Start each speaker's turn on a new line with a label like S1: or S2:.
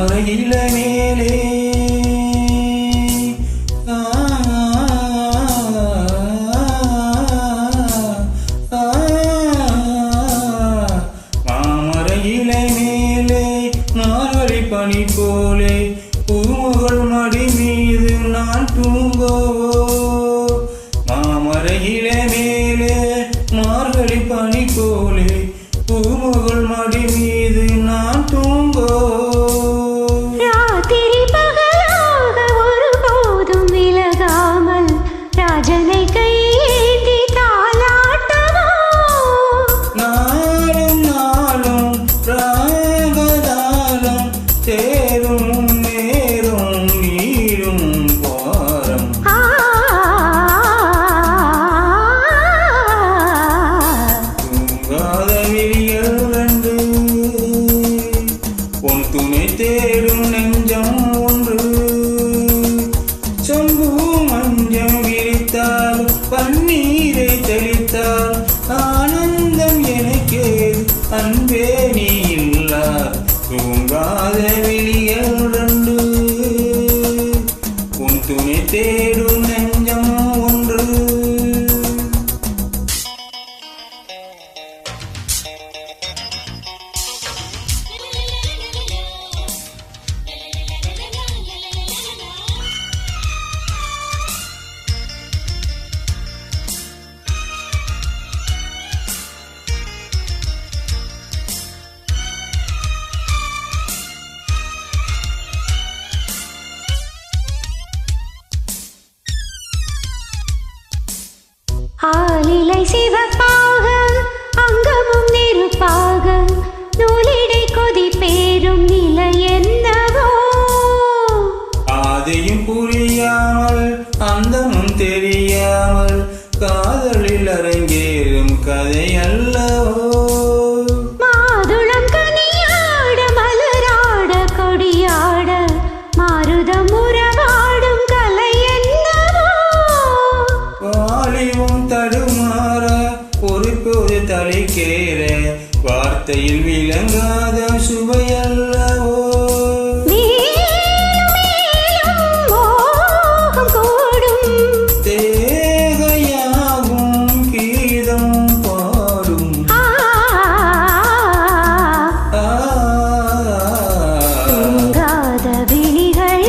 S1: மாமரையில மேலே மாமரையில மேலே மார்கழி பனி போலே பூமுகள் மடி மீது நான் தூங்கவோ மாமரையில மேலே மார்கழி பனி போலே பூமுகள் மடி மீது நான் தூங்கோ
S2: ராத்திரி பகலாக ஒருபோதும் விலகாமல் ராஜனை கையேந்தி தாலாட்டவோ
S1: நாளும் நாளும் ராகதானம் தேரும் நேரும் நீரும் பாரம் தூங்காத விழிகள் ரெண்டு உன் துணை தேடும் நெஞ்சம் ஒன்று சொம்பு மஞ்சம் விரித்தால் பன்னீரை தெளித்தால் ஆனந்தம் எனக்கே அன்பே நீ இல்லா தூங்காத விழிகள் ரெண்டு உன் துணை தேடும் நெஞ்சம் ஒன்று
S2: ஆலிலை சிவப்பாக அங்கமும் நெருப்பாக நூலிடை கொதி பேரும் நிலை என்னவோ
S1: ஆதியும் புரியாமல் அந்தமும் தெரியாமல் காதலில் அரங்கேறும் கதை அல்லவோ
S2: மாதுளம் கனியாட மலராட கொடியாட மாருதம் உறவாடும் கலை என்னவோ
S1: வாலிவும் தடுமாற ஒரு போது தலைக்கேற வார்த்தையில் விளங்காத சுவையல்லவோ
S2: மேலும் மேலும் மோகம் கூடும்
S1: தேகையாகும் கீதம் பாடும்
S2: தூங்காத விழிகள்